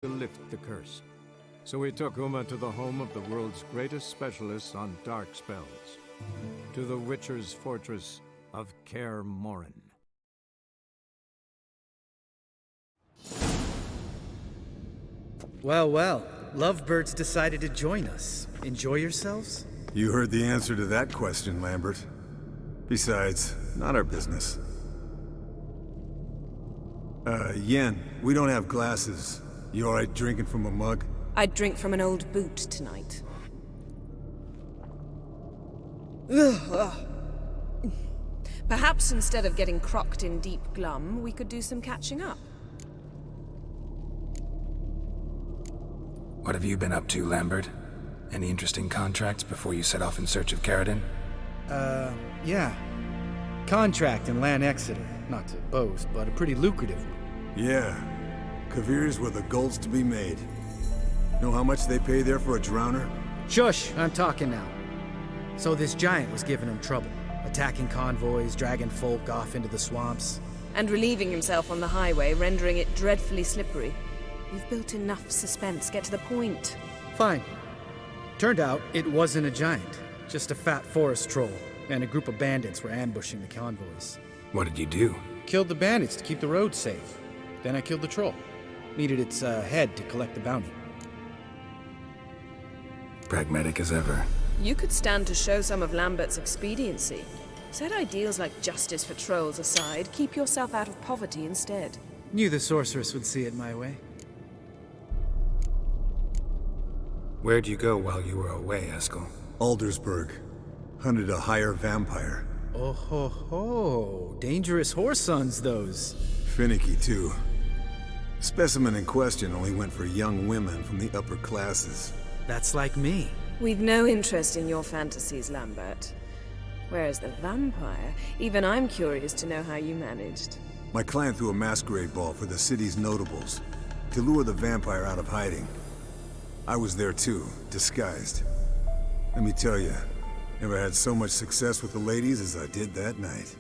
to lift the curse. So we took Uma to the home of the world's greatest specialists on dark spells, to the Witcher's fortress of Kor Morin. Well, well, lovebirds decided to join us. Enjoy yourselves? You heard the answer to that question, Lambert. Besides, not our business. Yen, we don't have glasses. You alright drinking from a mug? I'd drink from an old boot tonight. Perhaps instead of getting crocked in deep glum, we could do some catching up. What have you been up to, Lambert? Any interesting contracts before you set off in search of Caradon? Yeah. Contract in Lan Exeter. Not to boast, but a pretty lucrative one. Yeah. Kavir's where the gold's to be made. Know how much they pay there for a drowner? Shush, I'm talking now. So this giant was giving him trouble, attacking convoys, dragging folk off into the swamps. And relieving himself on the highway, rendering it dreadfully slippery. You've built enough suspense. Get to the point. Fine. Turned out it wasn't a giant, just a fat forest troll, and a group of bandits were ambushing the convoys. What did you do? Killed the bandits to keep the roads safe. Then I killed the troll. Needed its head to collect the bounty. Pragmatic as ever. You could stand to show some of Lambert's expediency. Set ideals like justice for trolls aside, keep yourself out of poverty instead. Knew the sorceress would see it my way. Where'd you go while you were away, Eskel? Aldersburg. Hunted a higher vampire. Oh ho ho. Dangerous whoresons, those. Finicky, too. Specimen in question only went for young women from the upper classes. That's like me. We've no interest in your fantasies, Lambert. Whereas the vampire, even I'm curious to know how you managed. My client threw a masquerade ball for the city's notables, to lure the vampire out of hiding. I was there too, disguised. Let me tell you, never had so much success with the ladies as I did that night.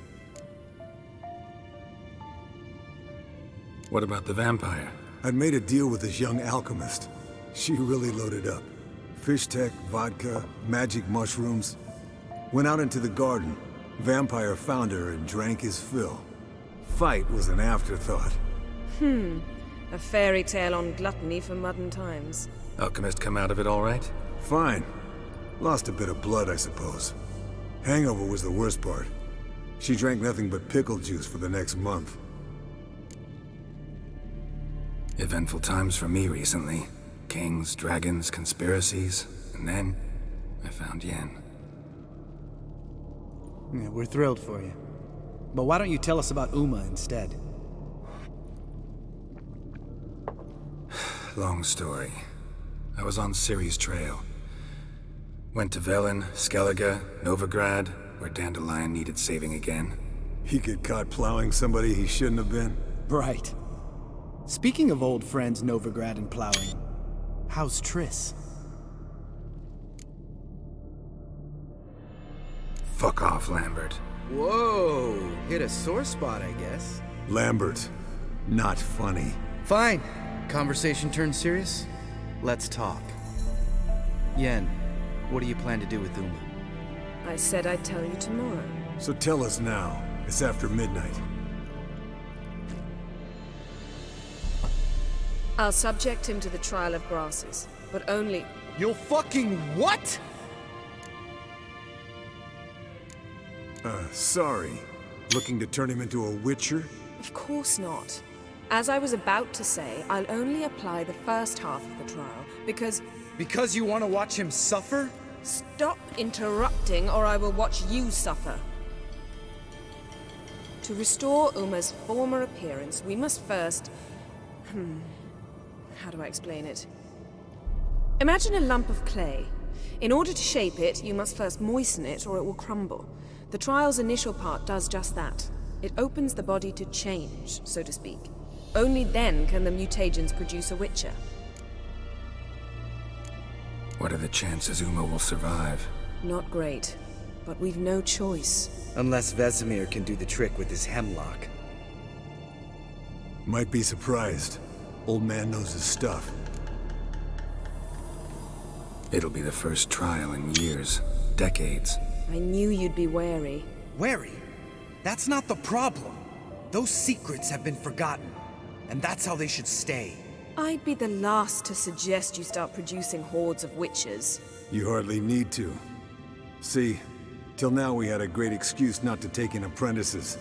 What about the vampire? I'd made a deal with this young alchemist. She really loaded up. Fish tech, vodka, magic mushrooms. Went out into the garden. Vampire found her and drank his fill. Fight was an afterthought. A fairy tale on gluttony for modern times. Alchemist come out of it all right? Fine. Lost a bit of blood, I suppose. Hangover was the worst part. She drank nothing but pickle juice for the next month. Eventful times for me recently. Kings, dragons, conspiracies, and then I found Yen. Yeah, we're thrilled for you. But why don't you tell us about Uma instead? Long story. I was on Ciri's trail. Went to Velen, Skellige, Novigrad, where Dandelion needed saving again. He get caught plowing somebody he shouldn't have been. Right. Speaking of old friends Novigrad and plowing, how's Triss? Fuck off, Lambert. Whoa, hit a sore spot, I guess. Lambert, not funny. Fine. Conversation turned serious? Let's talk. Yen, what do you plan to do with Uma? I said I'd tell you tomorrow. So tell us now. It's after midnight. I'll subject him to the trial of grasses, but only... You'll fucking what? Sorry. Looking to turn him into a witcher? Of course not. As I was about to say, I'll only apply the first half of the trial, because... Because you want to watch him suffer? Stop interrupting, or I will watch you suffer. To restore Uma's former appearance, we must first... How do I explain it? Imagine a lump of clay. In order to shape it, you must first moisten it, or it will crumble. The trial's initial part does just that. It opens the body to change, so to speak. Only then can the mutagens produce a witcher. What are the chances Uma will survive? Not great, but we've no choice. Unless Vesemir can do the trick with his hemlock. Might be surprised. Old man knows his stuff. It'll be the first trial in years, decades. I knew you'd be wary. Wary? That's not the problem. Those secrets have been forgotten, and that's how they should stay. I'd be the last to suggest you start producing hordes of witches. You hardly need to. See, till now we had a great excuse not to take in apprentices.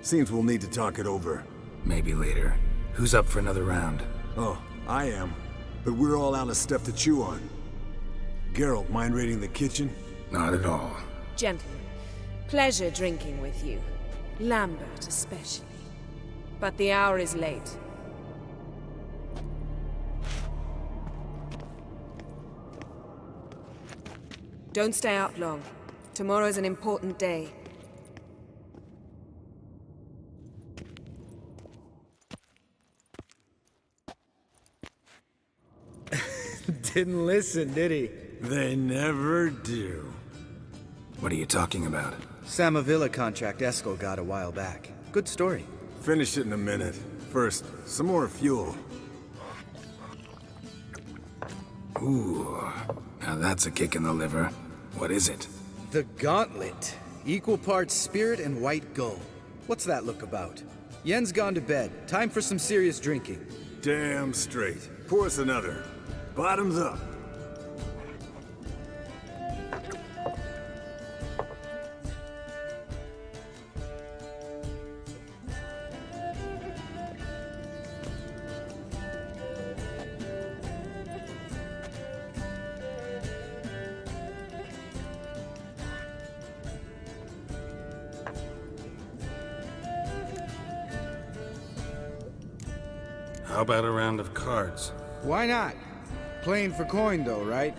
Seems we'll need to talk it over. Maybe later. Who's up for another round? Oh, I am. But we're all out of stuff to chew on. Geralt, mind raiding the kitchen? Not at all. Gentlemen, pleasure drinking with you. Lambert especially. But the hour is late. Don't stay out long. Tomorrow's an important day. Didn't listen, did he? They never do. What are you talking about? Samavilla contract Eskel got a while back. Good story. Finish it in a minute. First, some more fuel. Ooh, now that's a kick in the liver. What is it? The Gauntlet. Equal parts spirit and white gull. What's that look about? Yen's gone to bed. Time for some serious drinking. Damn straight. Pour us another. Bottoms up. How about a round of cards? Why not? Playing for coin though, right?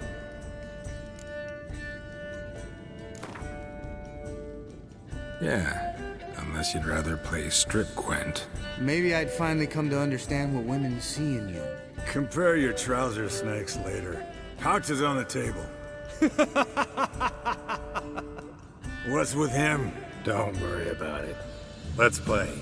Yeah, unless you'd rather play strip Gwent. Maybe I'd finally come to understand what women see in you. Compare your trouser snakes later. Pouch is on the table. What's with him? Don't worry about it. Let's play.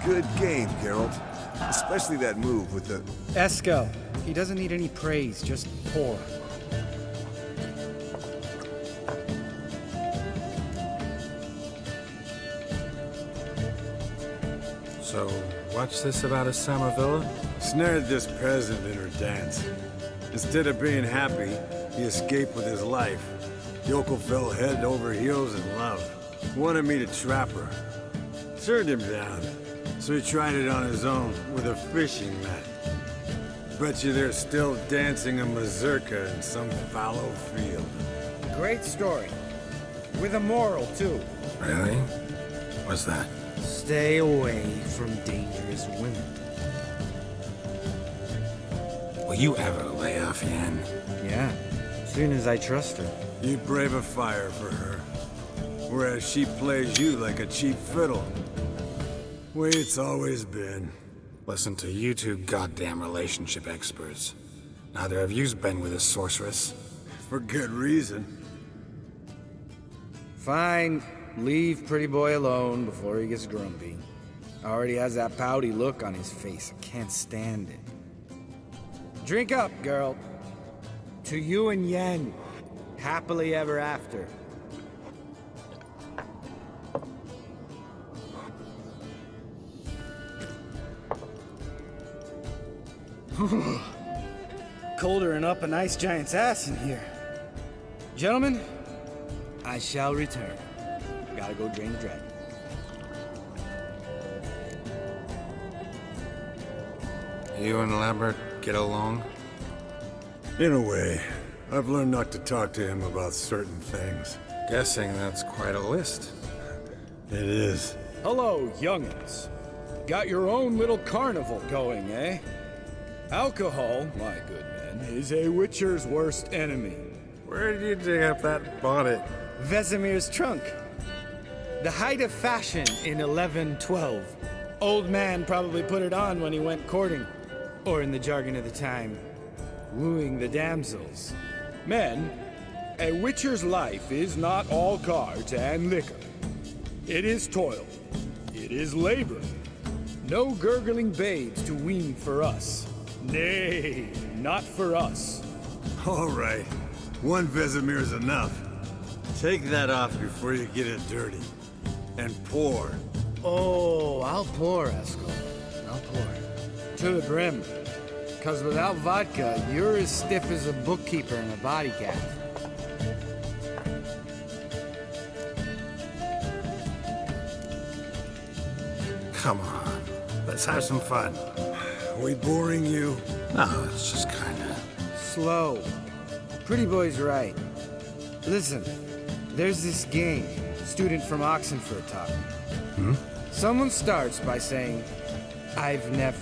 Good game, Geralt. Especially that move with the... Esco. He doesn't need any praise, just pour. So, what's this about a summer villa? Snared this peasant in her dance. Instead of being happy, he escaped with his life. Yokel fell head over heels in love. Wanted me to trap her. Turned him down. So he tried it on his own with a fishing net. Bet you they're still dancing a mazurka in some fallow field. Great story. With a moral, too. Really? What's that? Stay away from dangerous women. Will you ever lay off, Yen? Yeah, as soon as I trust her. You brave a fire for her. Whereas she plays you like a cheap fiddle. Way it's always been. Listen to you two goddamn relationship experts. Neither of you's been with a sorceress. For good reason. Fine. Leave pretty boy alone before he gets grumpy. Already has that pouty look on his face. I can't stand it. Drink up, girl. To you and Yen. Happily ever after. Colder and up a nice giant's ass in here. Gentlemen, I shall return. Gotta go drain the dragon. You and Lambert get along? In a way. I've learned not to talk to him about certain things. Guessing that's quite a list. It is. Hello, young'uns. Got your own little carnival going, eh? Alcohol, my good men, is a witcher's worst enemy. Where did you dig up that bonnet? Vesemir's trunk. The height of fashion in 1112. Old man probably put it on when he went courting. Or in the jargon of the time, wooing the damsels. Men, a witcher's life is not all cards and liquor. It is toil. It is labor. No gurgling babes to wean for us. Nay, not for us. All right. One Vesemir's enough. Take that off before you get it dirty. And pour. Oh, I'll pour, Esco. I'll pour. To the brim. Because without vodka, you're as stiff as a bookkeeper in a body cast. Come on, let's have some fun. We boring you? No, it's just kinda... Slow. Pretty boy's right. Listen, there's this game, student from Oxenford taught me. Someone starts by saying, I've never,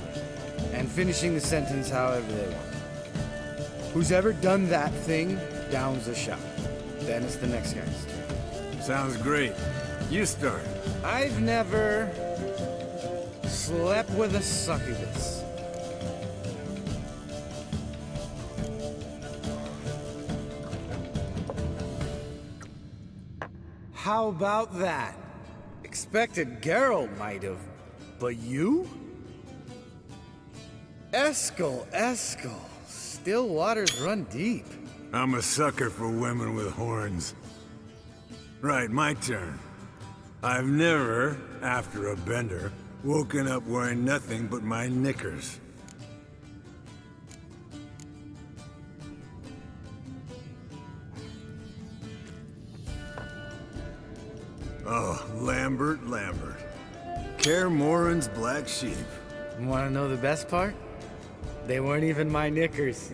and finishing the sentence however they want. Who's ever done that thing, downs a shot. Then it's the next guy's turn. Sounds great. You start. I've never slept with a succubus. How about that? Expected Geralt might have, but you? Eskel, still waters run deep. I'm a sucker for women with horns. Right, my turn. I've never, after a bender, woken up wearing nothing but my knickers. Oh, Lambert. Kaer Morhen's black sheep. Want to know the best part? They weren't even my knickers.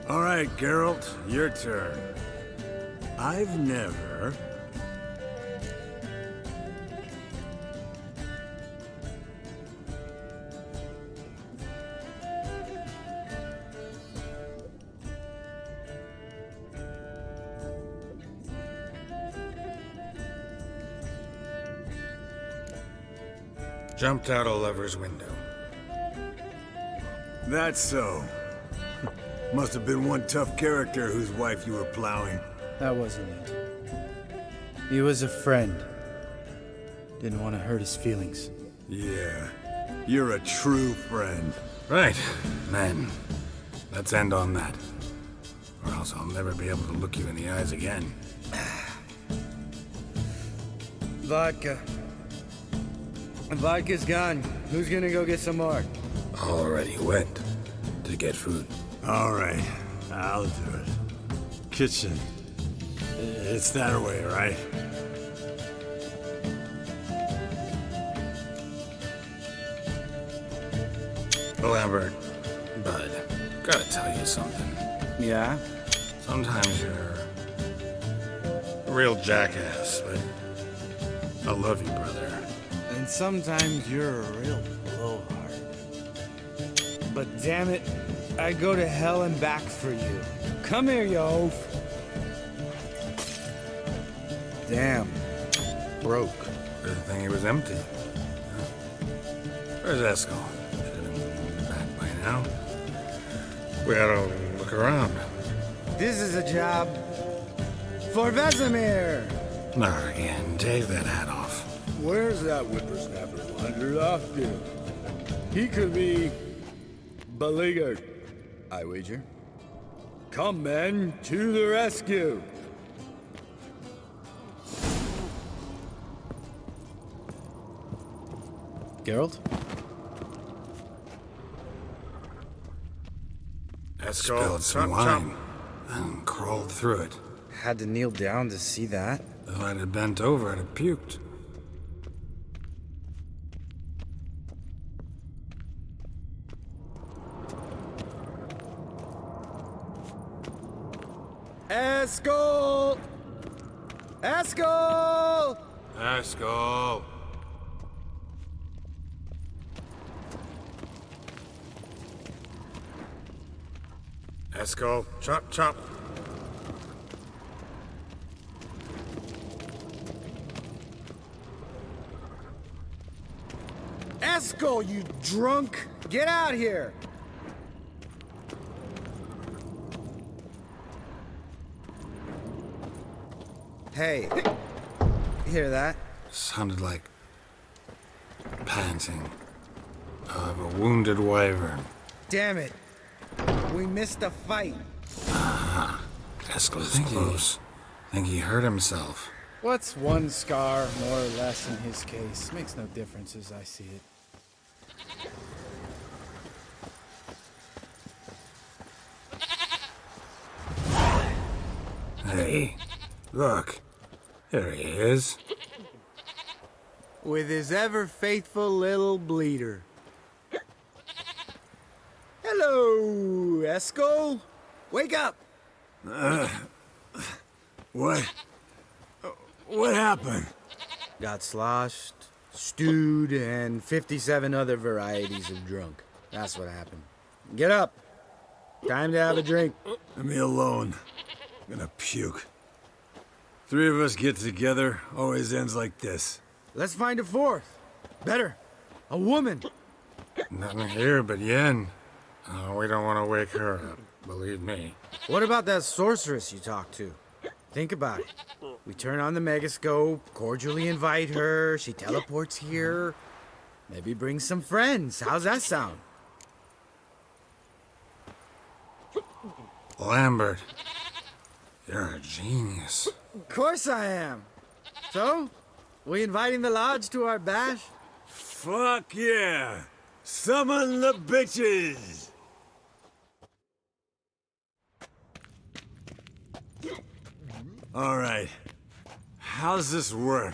All right, Geralt, your turn. I've never... Jumped out a lover's window. That's so. Must have been one tough character whose wife you were plowing. That wasn't it. He was a friend. Didn't want to hurt his feelings. Yeah, you're a true friend. Right, men. Let's end on that. Or else I'll never be able to look you in the eyes again. Vodka. Vodka's gone. Who's gonna go get some more? Already went to get food. All right, I'll do it. Kitchen. It's that way, right? Lambert, bud, gotta tell you something. Yeah? Sometimes you're a real jackass, but I love you, brother. And sometimes you're a real blowhard. But damn it, I'd go to hell and back for you. Come here, you oaf. Damn. Broke. Good thing it was empty. Where's Eskel? Should have been back by now. We gotta look around. This is a job for Vesemir. Not again. Take that hat off. Where's that whippersnapper wandered off to? He could be beleaguered, I wager. Come, men, to the rescue. Geralt? Eskel spilled some wine and crawled through it. Had to kneel down to see that. If I'd have bent over, I'd have puked. Eskel! Eskel! Eskel! Eskel, chop, chop. Eskel, you drunk! Get out here! Hey, hear that? Sounded like panting of a wounded wyvern. Damn it. We missed a fight. Eskel's close. Think he hurt himself. What's one scar more or less in his case? Makes no difference as I see it. Hey, look. There he is. With his ever-faithful little bleeder. Hello, Eskel. Wake up! What happened? Got sloshed, stewed, and 57 other varieties of drunk. That's what happened. Get up. Time to have a drink. Leave me alone. I'm gonna puke. Three of us get together, always ends like this. Let's find a fourth. Better. A woman. Nothing here but Yen. Oh, we don't want to wake her up, believe me. What about that sorceress you talked to? Think about it. We turn on the megascope, cordially invite her, she teleports here. Maybe bring some friends. How's that sound? Lambert, you're a genius. Of course I am. So, we inviting the lodge to our bash? Fuck yeah! Summon the bitches! All right. How's this work?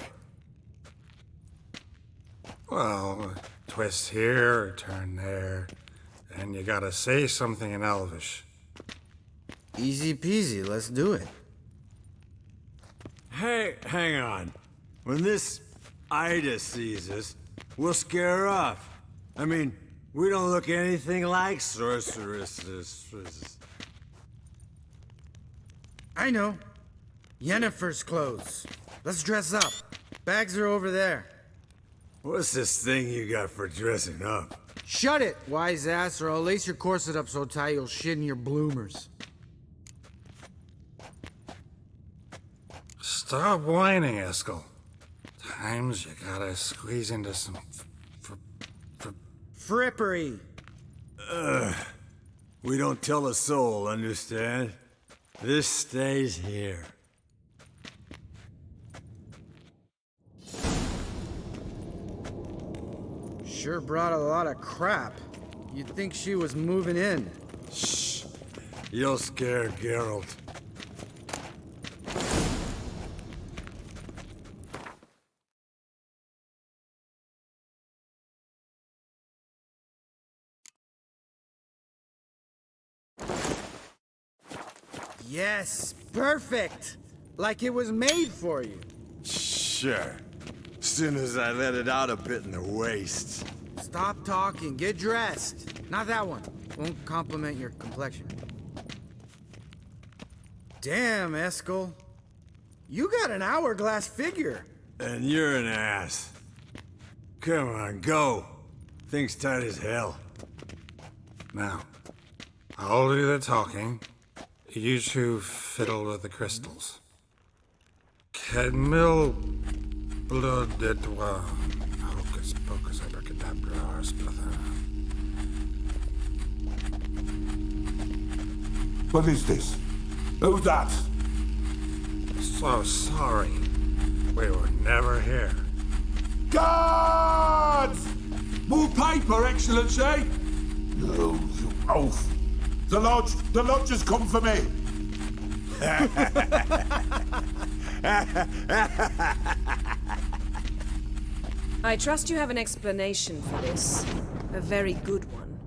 Well, twist here, turn there, and you gotta say something in Elvish. Easy peasy, let's do it. Hey, hang on. When this Ida sees us, we'll scare her off. I mean, we don't look anything like sorceresses. I know. Yennefer's clothes. Let's dress up. Bags are over there. What's this thing you got for dressing up? Shut it, wise ass, or I'll lace your corset up so tight you'll shit in your bloomers. Stop whining, Eskel. Sometimes you gotta squeeze into some Frippery. We don't tell a soul, understand? This stays here. Sure brought a lot of crap. You'd think she was moving in. Shh. You'll scare Geralt. Yes, perfect. Like it was made for you. Sure. Soon as I let it out a bit in the waist. Stop talking, get dressed. Not that one. Won't compliment your complexion. Damn, Eskel. You got an hourglass figure. And you're an ass. Come on, go. Thing's tight as hell. Now, I'll do the talking. You two fiddle with the crystals. Cadmil blood de toi. Hocus pocus abracadabra splather. What is this? Who's that? So sorry. We were never here. Guards! More paper, Excellency! No, you oaf! The lodge has come for me! I trust you have an explanation for this. A very good one.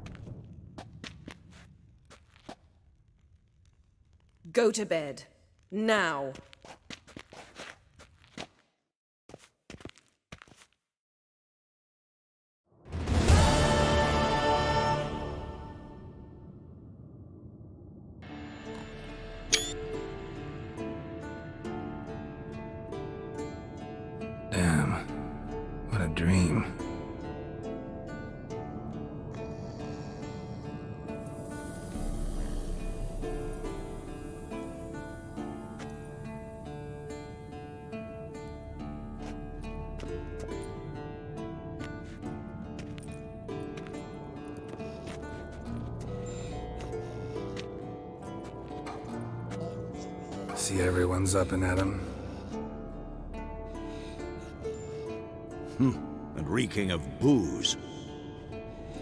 Go to bed. Now. Damn. What a dream. See everyone's up and at 'em. And reeking of booze.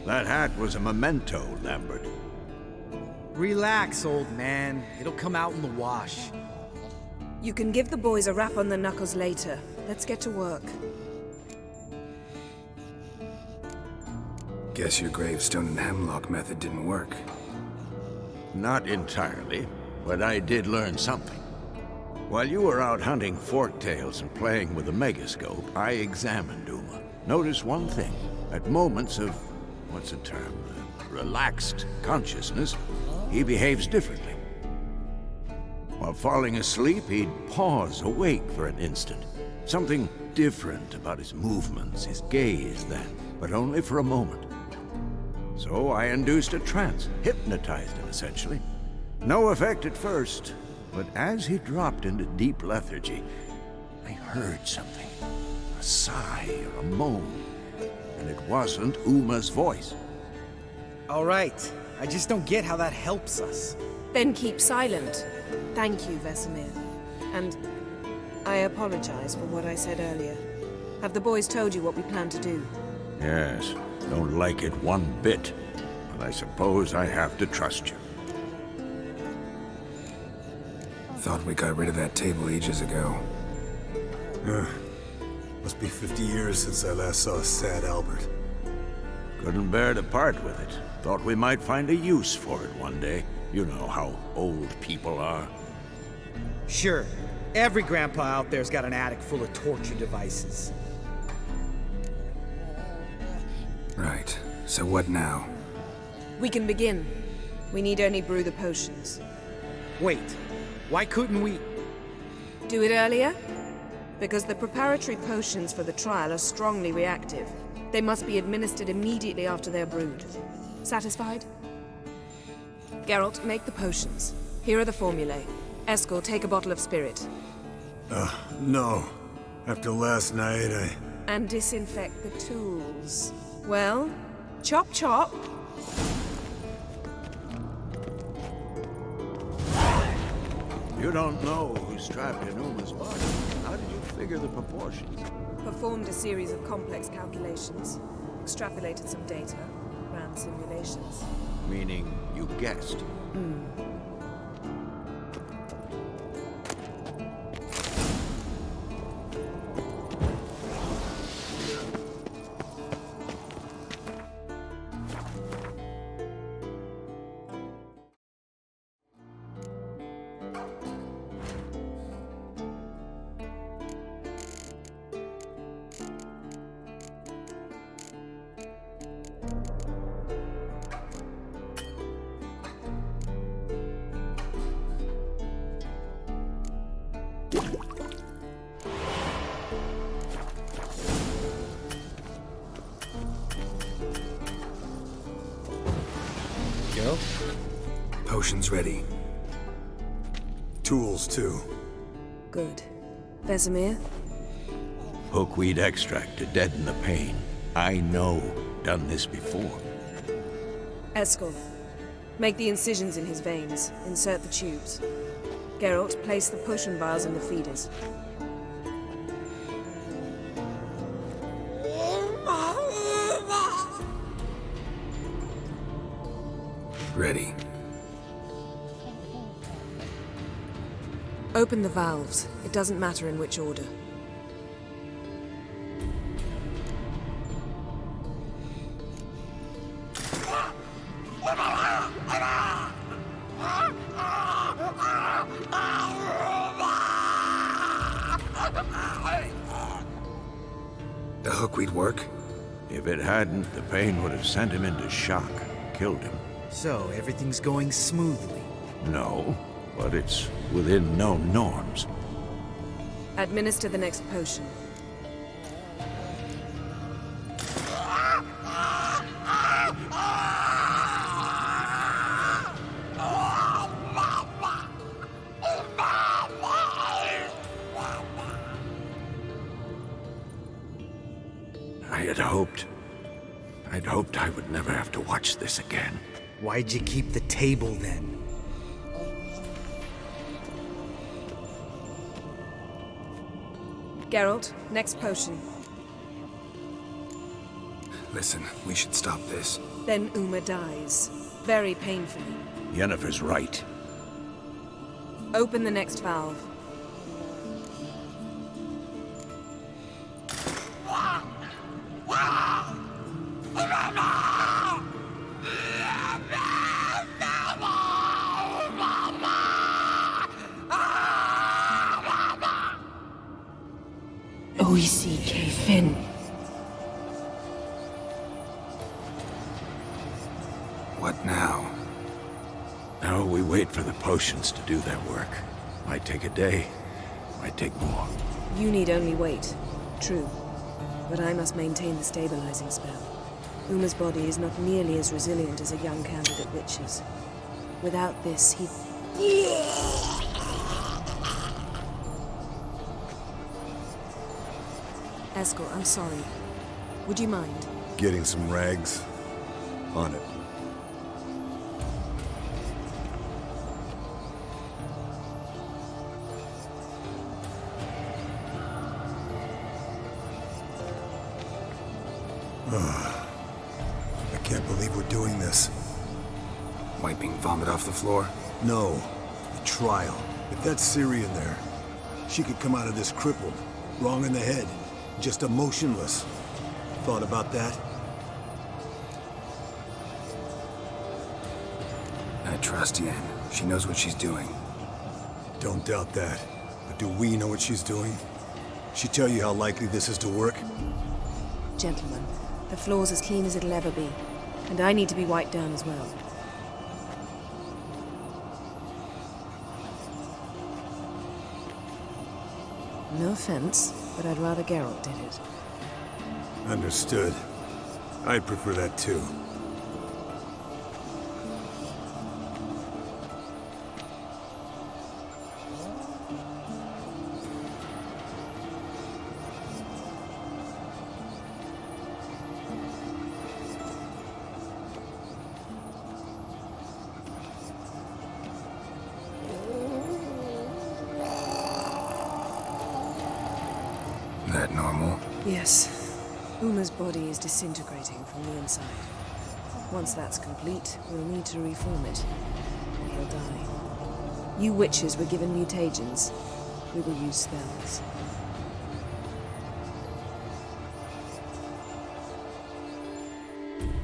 That hat was a memento, Lambert. Relax, old man. It'll come out in the wash. You can give the boys a rap on the knuckles later. Let's get to work. Guess your gravestone and hemlock method didn't work. Not entirely, but I did learn something. While you were out hunting forktails and playing with the megascope, I examined Uma. Noticed one thing. At moments of, what's the term, relaxed consciousness, he behaves differently. While falling asleep, he'd pause awake for an instant. Something different about his movements, his gaze then, but only for a moment. So I induced a trance, hypnotized him essentially. No effect at first, but as he dropped into deep lethargy, I heard something. A sigh or a moan. And it wasn't Uma's voice. All right. I just don't get how that helps us. Then keep silent. Thank you, Vesemir. And I apologize for what I said earlier. Have the boys told you what we plan to do? Yes, don't like it one bit. But I suppose I have to trust you. Thought we got rid of that table ages ago. Must be 50 years since I last saw sad Albert. Couldn't bear to part with it. Thought we might find a use for it one day. You know how old people are. Sure. Every grandpa out there's got an attic full of torture devices. Right. So what now? We can begin. We need only brew the potions. Wait. Why couldn't we... Do it earlier? Because the preparatory potions for the trial are strongly reactive. They must be administered immediately after they're brewed. Satisfied? Geralt, make the potions. Here are the formulae. Eskel, take a bottle of spirit. No. After last night, And disinfect the tools. Well, chop chop. You don't know who's strapped in Uma's body. How did you figure the proportions? Performed a series of complex calculations. Extrapolated some data. Ran simulations. Meaning you guessed. Go. Potion's ready. tools too. Good. Vesemir? Hookweed extract to deaden the pain. I know. Done this before. Eskel. Make the incisions in his veins. Insert the tubes. Geralt, place the potion vials in the feeders. Ready. Open the valves. It doesn't matter in which order. The hookweed work? If it hadn't, the pain would have sent him into shock, killed him. So, everything's going smoothly. No, but it's within known norms. Administer the next potion. I'd hoped I would never have to watch this again. Why'd you keep the table then? Geralt, next potion. Listen, we should stop this. Then Uma dies. Very painfully. Yennefer's right. Open the next valve. OECK Finn. What now? Now we wait for the potions to do their work. Might take a day, might take more. You need only wait. True. But I must maintain the stabilizing spell. Uma's body is not nearly as resilient as a young candidate witch's. Without this, he... Eskel, I'm sorry. Would you mind? Getting some rags? On it. I can't believe we're doing this. Wiping vomit off the floor? No, the trial. If that's Syrian there, she could come out of this crippled, wrong in the head, just emotionless. Thought about that? I trust Yen. She knows what she's doing. Don't doubt that. But do we know what she's doing? She tell you how likely this is to work? Gentlemen, the floor's as clean as it'll ever be. And I need to be wiped down as well. No offense, but I'd rather Geralt did it. Understood. I'd prefer that too. That normal? Yes. Uma's body is disintegrating from the inside. Once that's complete, we'll need to reform it. Or he'll die. You witches were given mutagens. We will use spells.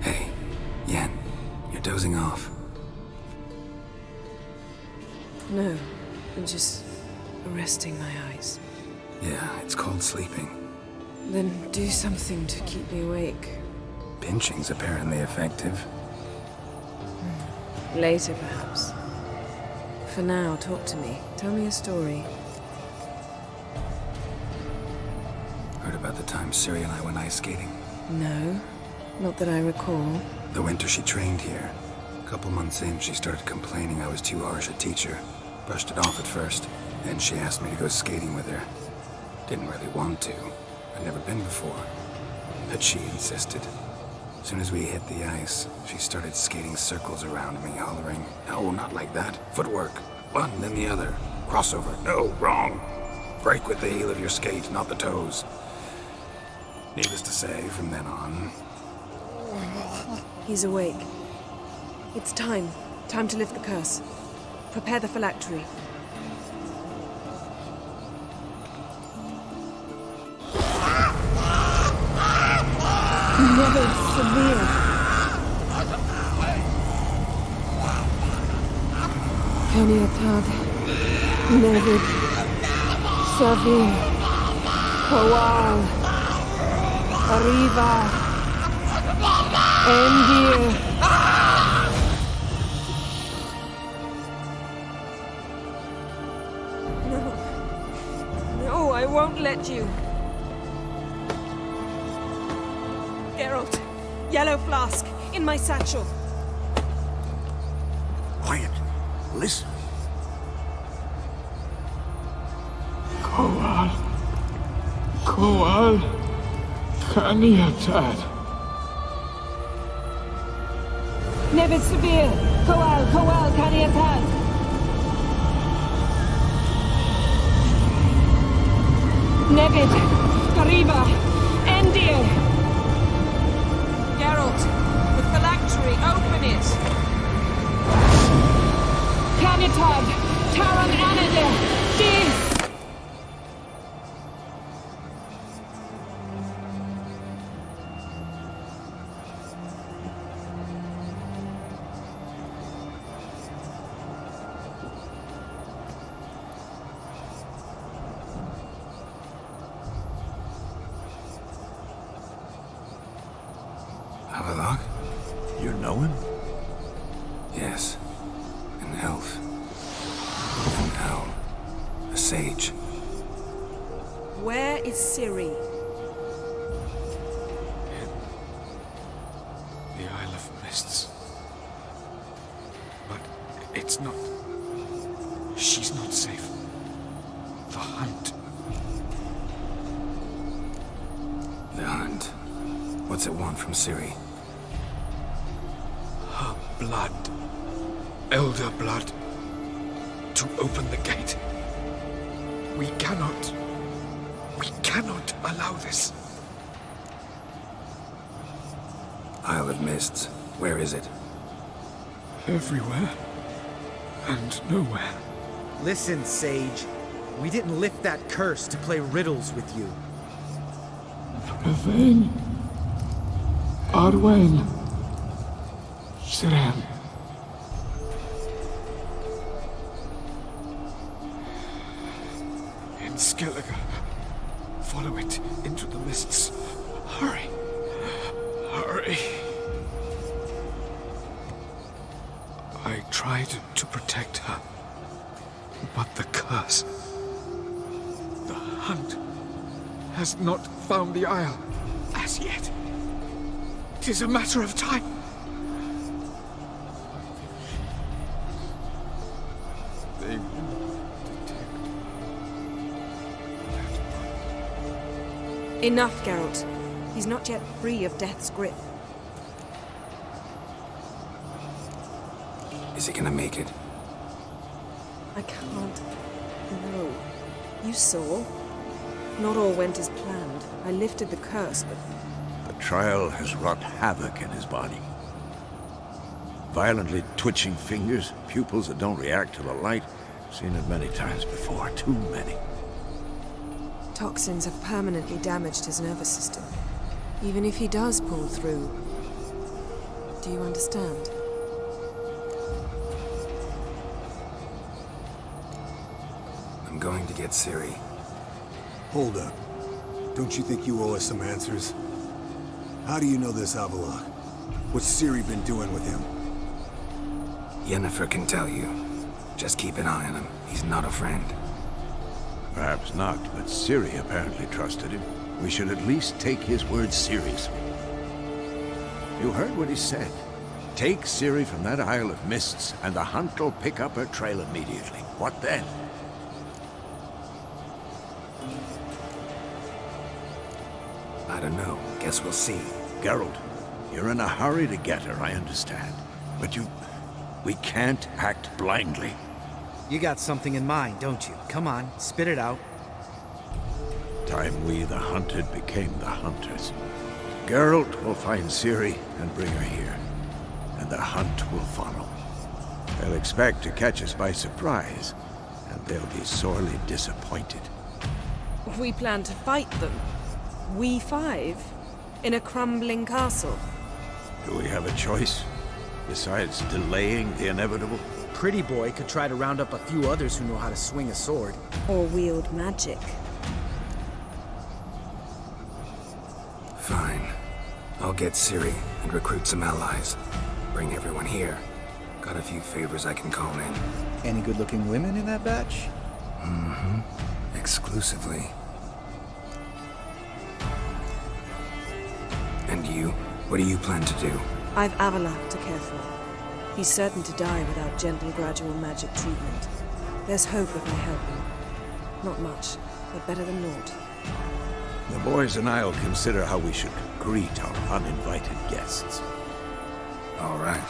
Hey, Yen, you're dozing off. No, I'm just resting my eyes. Yeah, it's called sleeping. Then do something to keep me awake. Pinching's apparently effective. Later, perhaps. For now, talk to me. Tell me a story. Heard about the time Ciri and I went ice skating? No, not that I recall. The winter she trained here. A couple months in, she started complaining I was too harsh a teacher. Brushed it off at first. Then she asked me to go skating with her. Didn't really want to. I'd never been before. But she insisted. As soon as we hit the ice, she started skating circles around me, hollering, "No, not like that. Footwork. One, then the other. Crossover. No, wrong. Break with the heel of your skate, not the toes." Needless to say, from then on... He's awake. It's time. Time to lift the curse. Prepare the phylactery. Never severe. Kaniatad. Never severe. Kowal. Arriva. Endir. No, I won't let you. Geralt, yellow flask, in my satchel. Quiet. Listen. Kowal. Kowal. Kaniatad. Never severe. Kowal, Kaniatad. Nevid, Gariba, Endir. Geralt, the phylactery, open it. Canitad, Taran Anadir, Dis. Avalok? You know him? Yes. An elf. And now, a sage. Where is Ciri? The Isle of Mists. But it's not... She's not safe. The hunt. The hunt. What's it want from Ciri? Her blood. Elder blood. To open the gate. We cannot allow this. Isle of Mists. Where is it? Everywhere. And nowhere. Listen, Sage. We didn't lift that curse to play riddles with you. Yvain. Arwain. Siran. In Skellige. Follow it into the mists. Hurry. Hurry. I tried to protect her. But the curse... The hunt has not found the Isle as yet. It is a matter of time. They will detect that. Enough, Geralt. He's not yet free of death's grip. Is he gonna make it? I can't. No. You saw. Not all went as planned. I lifted the curse, but The trial has wrought havoc in his body. Violently twitching fingers, pupils that don't react to the light. Seen it many times before, too many. toxins have permanently damaged his nervous system. Even if he does pull through, do you understand? I'm going to get Ciri. Hold up. Don't you think you owe us some answers? How do you know this Avila? What's Ciri been doing with him? Yennefer can tell you. Just keep an eye on him. He's not a friend. Perhaps not, but Ciri apparently trusted him. We should at least take his words seriously. You heard what he said. Take Ciri from that Isle of Mists, and the hunt will pick up her trail immediately. What then? I don't know. Guess we'll see. Geralt, you're in a hurry to get her, I understand. But we can't act blindly. You got something in mind, don't you? Come on, spit it out. Time we, the hunted, became the hunters. Geralt will find Ciri and bring her here, and the hunt will follow. They'll expect to catch us by surprise, and they'll be sorely disappointed. We plan to fight them. We five? In a crumbling castle? Do we have a choice? Besides delaying the inevitable? Pretty Boy could try to round up a few others who know how to swing a sword. Or wield magic? Fine. I'll get Ciri and recruit some allies. Bring everyone here. Got a few favors I can call in. Any good-looking women in that batch? Mm-hmm. Exclusively. And you? What do you plan to do? I've Avila to care for. He's certain to die without gentle, gradual magic treatment. There's hope if I help him. Not much, but better than naught. The boys and I'll consider how we should greet our uninvited guests. All right.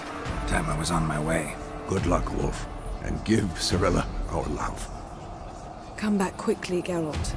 Time I was on my way. Good luck, Wolf, and give Cirilla our love. Come back quickly, Geralt.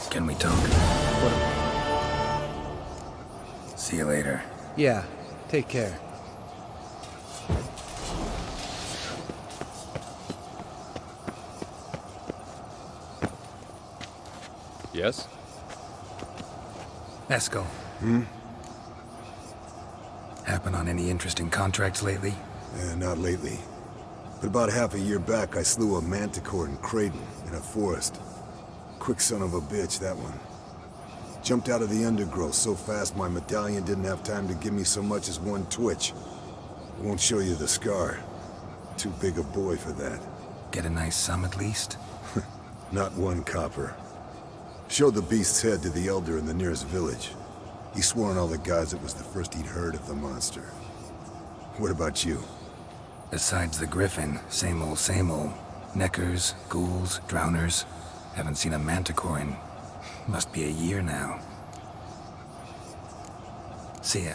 Can we talk? See you later. Yeah, take care. Yes? Esco. Happen on any interesting contracts lately? Not lately. But about half a year back, I slew a manticore in Creighton, in a forest. Quick son of a bitch, that one. Jumped out of the undergrowth so fast my medallion didn't have time to give me so much as one twitch. I won't show you the scar. Too big a boy for that. Get a nice sum at least? Not one copper. Showed the beast's head to the elder in the nearest village. He swore on all the gods it was the first he'd heard of the monster. What about you? Besides the griffin, same old, same old. Neckers, ghouls, drowners. Haven't seen a manticore in... must be a year now. See ya.